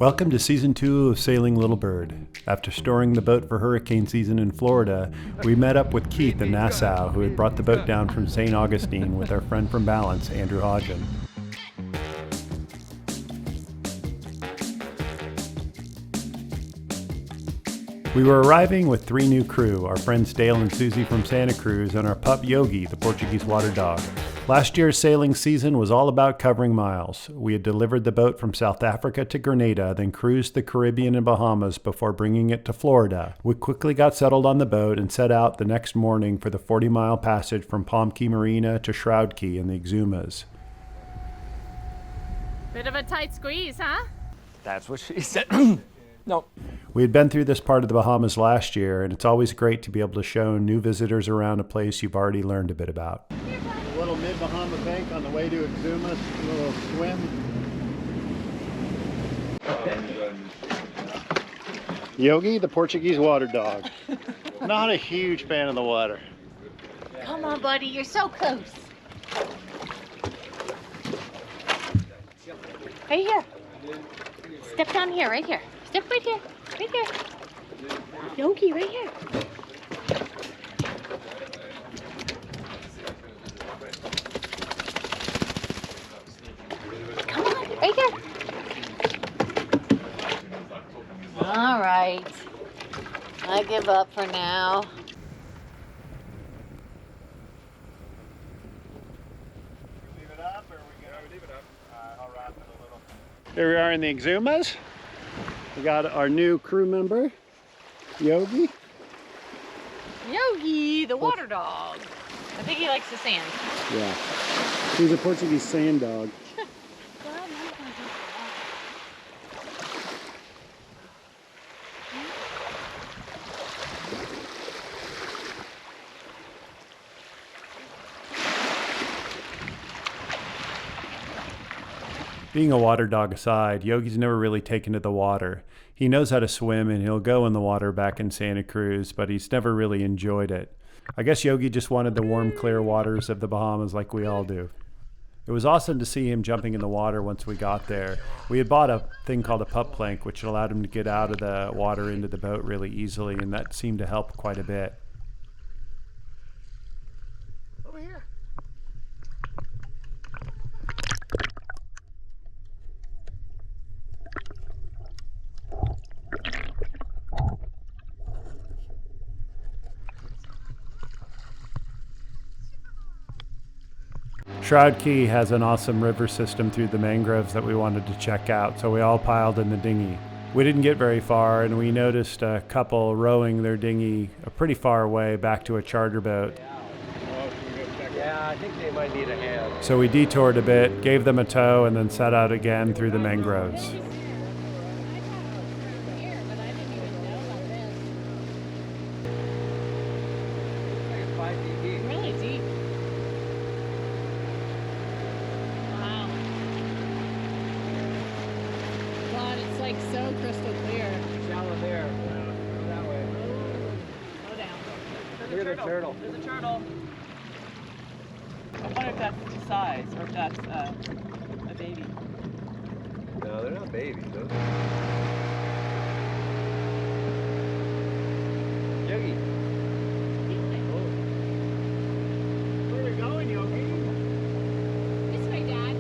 Welcome to Season 2 of Sailing Little Bird. After storing the boat for hurricane season in Florida, we met up with Keith in Nassau, who had brought the boat down from St. Augustine with our friend from Balance, Andrew Hodgen. We were arriving with 3 new crew, our friends Dale and Susie from Santa Cruz, and our pup Yogi, the Portuguese water dog. Last year's sailing season was all about covering miles. We had delivered the boat from South Africa to Grenada, then cruised the Caribbean and Bahamas before bringing it to Florida. We quickly got settled on the boat and set out the next morning for the 40-mile passage from Palm Key Marina to Shroud Key in the Exumas. Bit of a tight squeeze, huh? That's what she said. No. We had been through this part of the Bahamas last year, and it's always great to be able to show new visitors around a place you've already learned a bit about. A little mid-Bahama bank on the way to Exumas, a little swim. Yogi, the Portuguese water dog. Not a huge fan of the water. Come on, buddy, you're so close. Right here. Step down here, right here. Step right here, right here. Yogi, right here. Come on, right here. All right. I give up for now. Leave it up, or we gonna leave it up? I'll wrap it a little. Here we are in the Exumas. We got our new crew member, Yogi. Yogi, the water dog. I think he likes the sand. Yeah, he's a Portuguese sand dog. Being a water dog aside, Yogi's never really taken to the water. He knows how to swim and he'll go in the water back in Santa Cruz, but he's never really enjoyed it. I guess Yogi just wanted the warm, clear waters of the Bahamas like we all do. It was awesome to see him jumping in the water once we got there. We had bought a thing called a pup plank, which allowed him to get out of the water into the boat really easily, and that seemed to help quite a bit. Over here. Shroud Key has an awesome river system through the mangroves that we wanted to check out, so we all piled in the dinghy. We didn't get very far, and we noticed a couple rowing their dinghy pretty far away back to a charter boat. Yeah, I think they might need a hand. So we detoured a bit, gave them a tow, and then set out again through the mangroves. Really deep. Wow. God, it's like so crystal clear. Shallow there. Go that way. Go down. Look at the turtle. There's a turtle. I wonder if that's the size or if that's a baby. No, they're not babies. Those Yogi. Where are we going, Yogi? This way, Dad.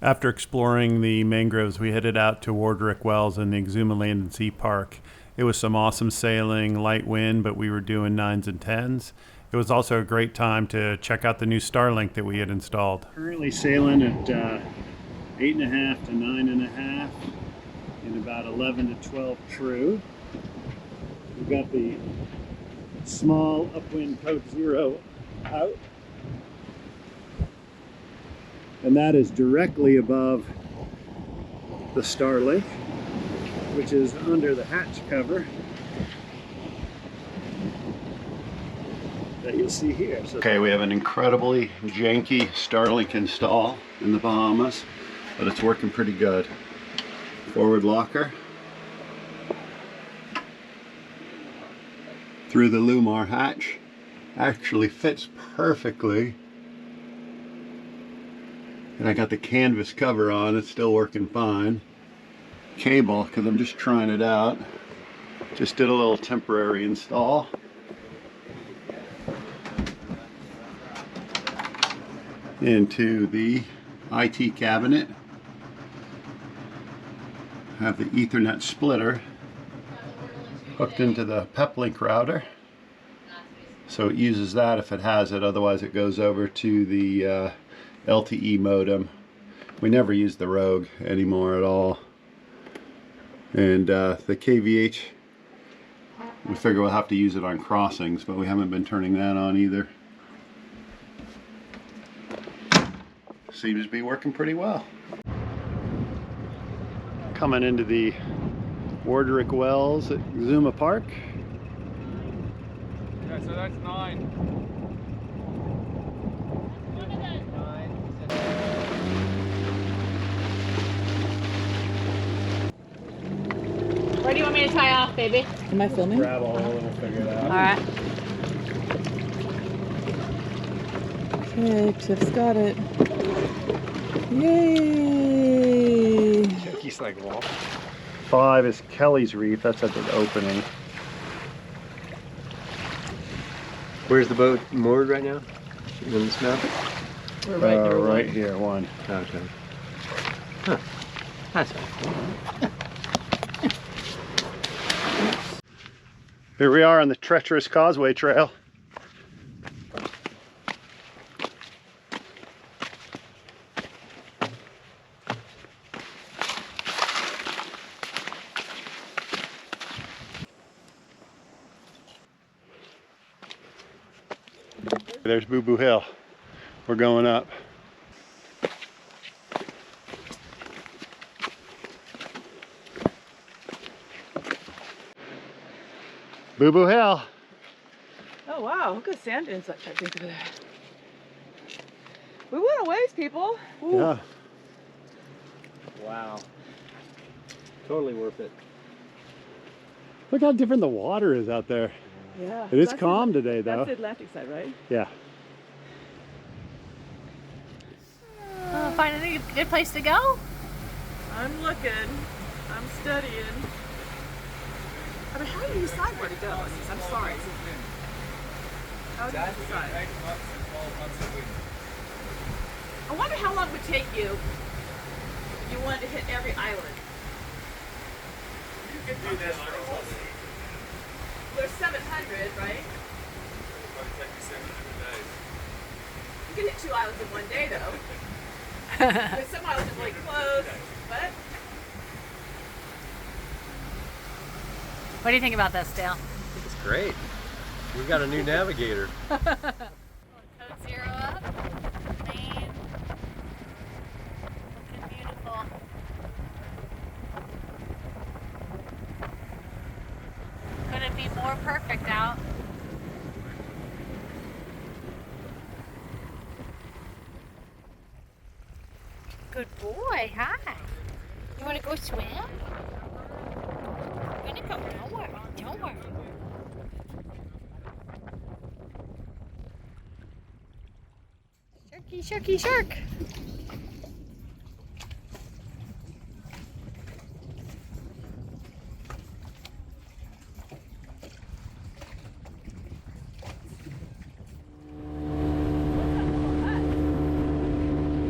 After exploring the mangroves, we headed out to Wardrick Wells in the Zuma Land and Sea Park. It was some awesome sailing, light wind, but we were doing 9s and 10s. It was also a great time to check out the new Starlink that we had installed. Currently sailing at 8.5 to 9.5 in about 11 to 12 crew. We've got the small upwind Code 0 out. And that is directly above the Starlink, which is under the hatch cover that you'll see here. So, okay, we have an incredibly janky Starlink install in the Bahamas, but it's working pretty good. Forward locker through the Lumar hatch, actually fits perfectly And I got the canvas cover on, it's still working fine. Cable, because I'm just trying it out. Just did a little temporary install. Into the IT cabinet. Have the Ethernet splitter hooked into the Peplink router. So it uses that if it has it, otherwise it goes over to the LTE modem. We never use the Rogue anymore at all. And the KVH, we figure we'll have to use it on crossings, but we haven't been turning that on either. Seems to be working pretty well. Coming into the Wardrick Wells at Zuma Park. Yeah, so that's 9. Where do you want me to tie off, baby? Am I filming? Grab all and we'll figure it out. Alright. Okay, Tiff's got it. Yay! He's like, well. 5 is Kelly's Reef, that's at the opening. Where's the boat moored right now? In this map? We're right there. Right here, 1. Okay. Huh. That's right. Here we are on the treacherous Causeway Trail. There's Boo Boo Hill. We're going up. Boo Boo Hill. Oh wow, look at sand dunes like that thing over there. We went a ways, people. Ooh. Yeah. Wow. Totally worth it. Look how different the water is out there. Yeah. It is That's calm today, though. That's the Atlantic side, right? Yeah. Find a good place to go? I'm looking. I'm studying. I mean, how do you decide where to go? I'm sorry. How do you decide? I wonder how long it would take you if you wanted to hit every island. You can do this for There's 700, right? You can hit 2 islands in one day, though. There's some islands are really close, but What do you think about this, Dale? I think it's great. We got a new navigator. Code 0 up. Main. Looking beautiful. Couldn't be more perfect out. Good boy, hi. You want to go swim? You're gonna go. Don't worry. Don't worry. Sharky, sharky, shark.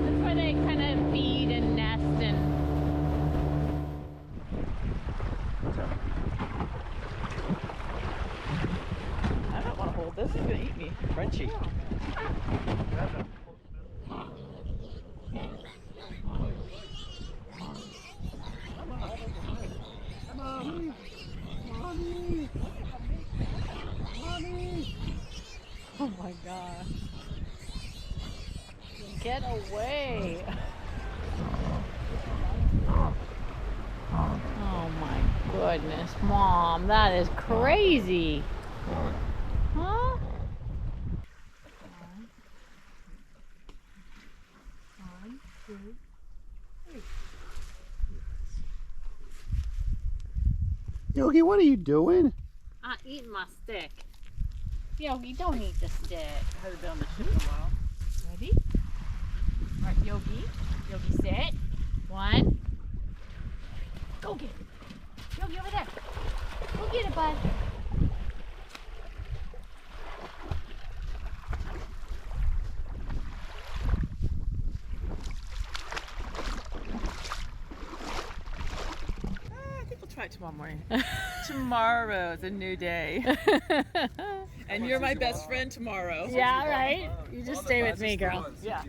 That's where they kind of feed and nest and. I don't want to hold this. It's going to eat me. Frenchie. Oh my god. Get away. Oh my goodness, Mom, that is crazy. Huh? One, two, three. Yogi, what are you doing? I'm eating my stick. Yogi, don't eat the stick. I haven't been on the ship in a while. Ready? right, Yogi. Yogi, sit. 1. Go get it. Yogi, over there. Go get it, bud. I think we'll try it tomorrow morning. Tomorrow's a new day. And you're my best friend tomorrow. Yeah, right? You just stay with me, girl. Yeah.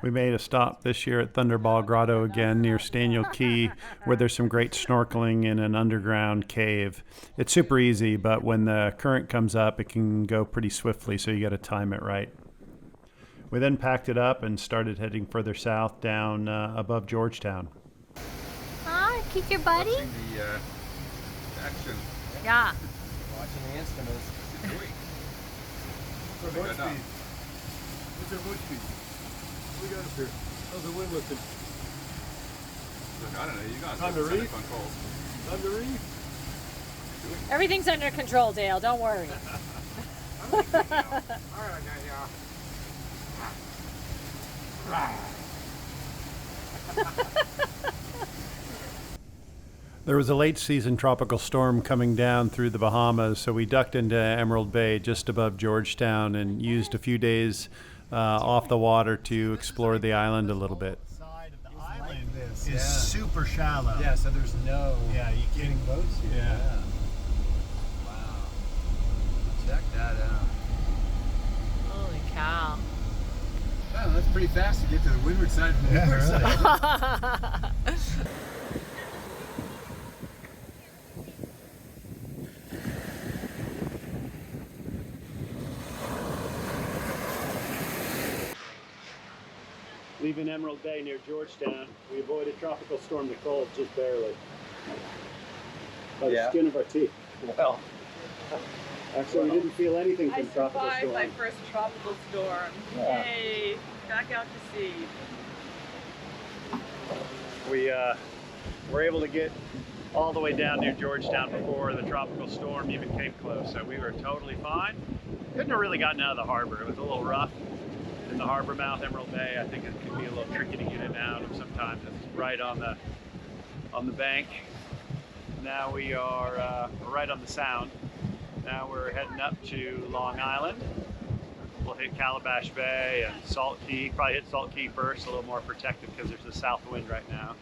We made a stop this year at Thunderball Grotto again near Staniel Key, where there's some great snorkeling in an underground cave. It's super easy, but when the current comes up, it can go pretty swiftly, so you got to time it right. We then packed it up and started heading further south down above Georgetown. Huh? Kick your buddy? Watching the action. Yeah. Watching the instruments. What's our boat speed? What's our boat speed? What we got up here? How's the wind looking? Look, I don't know. You guys On the have reef? controls. On the reef? Everything's under control, Dale. Don't worry. All right, yeah. There was a late season tropical storm coming down through the Bahamas, so we ducked into Emerald Bay just above Georgetown and used a few days off the water to explore the island a little bit. Side of the island is Yeah. super shallow. Yeah, so there's no Yeah, you getting can't. boats here. Yeah. Wow. Check that out. Holy cow. Wow, that's pretty fast to get to the windward side from the Yeah, windward really. side. Leaving Emerald Bay near Georgetown, we avoided Tropical Storm Nicole just barely. By the Yeah. skin of our teeth. Well, Actually, we didn't feel anything I from Tropical survived my Storm. first tropical storm. Yeah. Yay! Back out to sea. We were able to get all the way down near Georgetown before the tropical storm even came close, so we were totally fine. Couldn't have really gotten out of the harbor. It was a little rough in the harbor mouth, Emerald Bay. I think it can be a little tricky to get in and out of. Sometimes it's right on the bank. Now we are right on the Sound. Now we're heading up to Long Island. We'll hit Calabash Bay and Salt Key. Probably hit Salt Key first, a little more protected because there's a south wind right now.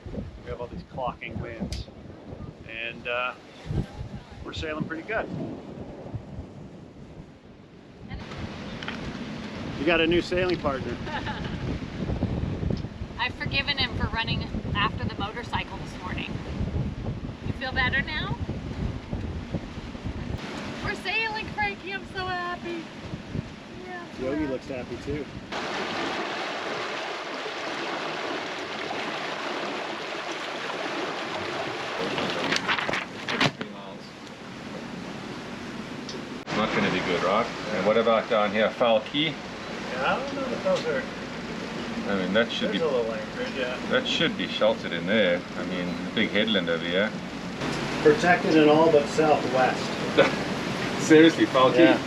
We have all these clocking winds. And we're sailing pretty good. You got a new sailing partner. I've forgiven him for running after the motorcycle this morning. You feel better now? We're sailing, Frankie. I'm so happy. Yeah, I'm so Yogi happy. looks happy too. Not going to be good, right? And what about down here, Foul Key? Yeah, I don't know if those are. I mean, that should There's be a little anchorage, yeah. that should be sheltered in there. I mean, the big headland over here. Protected in all but southwest. Seriously, Foul Key. Yeah.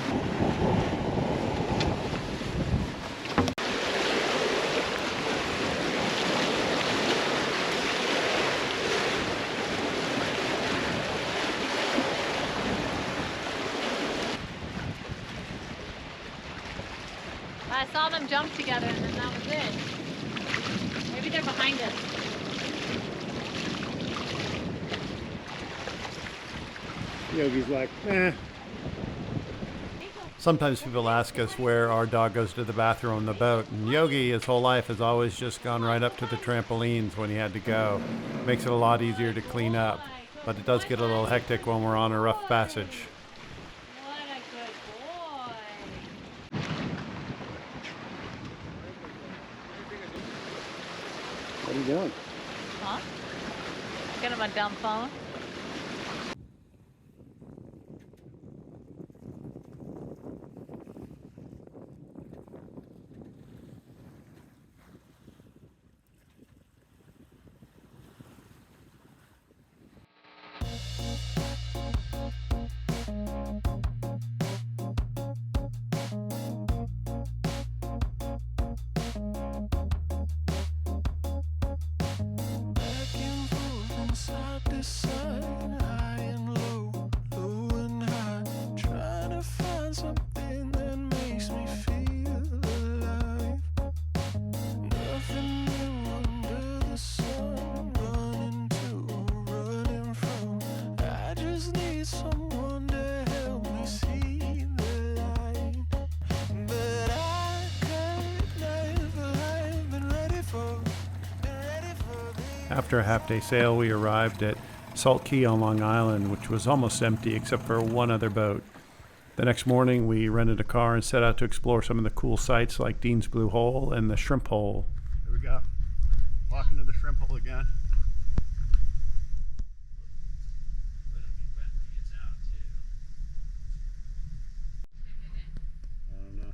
I saw them jump together and then that was it. Maybe they're behind us. Yogi's like, eh. Sometimes people ask us where our dog goes to the bathroom on the boat, and Yogi, his whole life, has always just gone right up to the trampolines when he had to go. Makes it a lot easier to clean up, but it does get a little hectic when we're on a rough passage. What a good boy. What are you doing? Huh? Get him a dumb phone. the sun, high and low, low and high, trying to find something that makes me feel alive. Nothing new under the sun, running to, running from. I just need someone to help me see the light. But I could never have been ready for this. After a half-day sail, we arrived at Salt Key on Long Island, which was almost empty except for one other boat. The next morning, we rented a car and set out to explore some of the cool sites like Dean's Blue Hole and the Shrimp Hole. Here we go. Walking to the Shrimp Hole again. I don't know.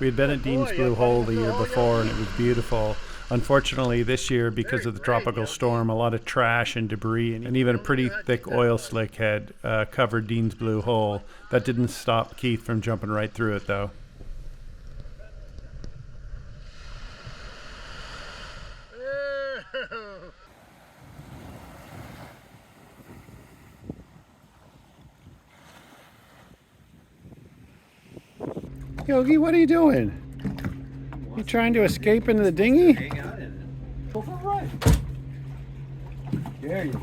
We had been at Dean's Blue Hole the year before and it was beautiful. Unfortunately, this year, because of the tropical storm, a lot of trash and debris and even a pretty thick oil slick had covered Dean's Blue Hole. That didn't stop Keith from jumping right through it, though. Yogi, what are you doing? You trying to escape into the dinghy? Hang out in it. Go for a ride. There you go.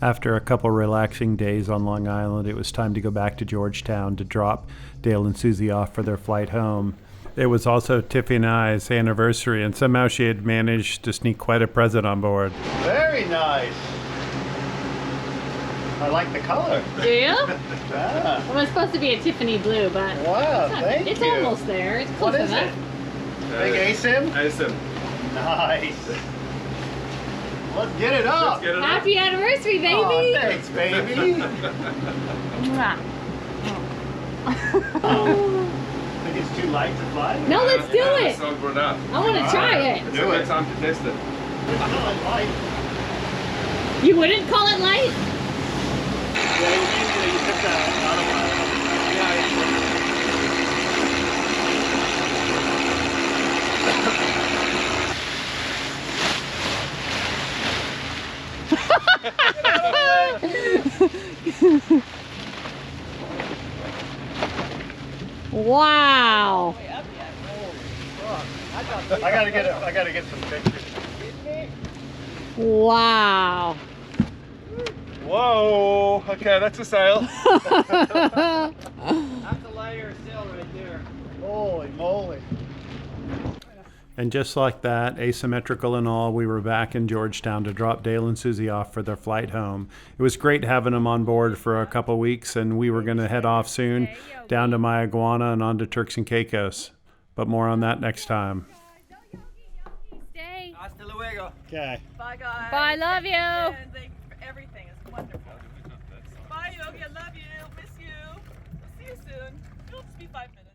After a couple relaxing days on Long Island, it was time to go back to Georgetown to drop Dale and Susie off for their flight home. It was also Tif and I's anniversary, and somehow she had managed to sneak quite a present on board. Very nice. I like the color. Do you? Yeah. Well, it's supposed to be a Tiffany blue, but Wow, it's, not, thank it's you. almost there. It's close What is enough. it? Big ASIM? Awesome. Nice. Let's get it up. Let's get it up. Happy anniversary, baby! Oh, thanks, baby. Mwah. Think it's too light to fly? No, let's do Yeah, it! So good enough. I want to try it. It's Do a it. good time to test it. It's light. You wouldn't call it light? Yeah, you took that out of my... Wow! I gotta get some pictures. Wow! Whoa! Okay, that's a sail. That's a lighter sail right there. Holy moly. And just like that, asymmetrical and all, we were back in Georgetown to drop Dale and Susie off for their flight home. It was great having them on board for a couple weeks, and we were going to head off soon down to Mayaguana and on to Turks and Caicos. But more on that next time. Stay. Hasta luego. Okay. Bye, guys. Bye, love you. And thank you for everything. It's wonderful. Bye, Yogi. I love you. Miss you. We'll see you soon. It'll just be 5 minutes.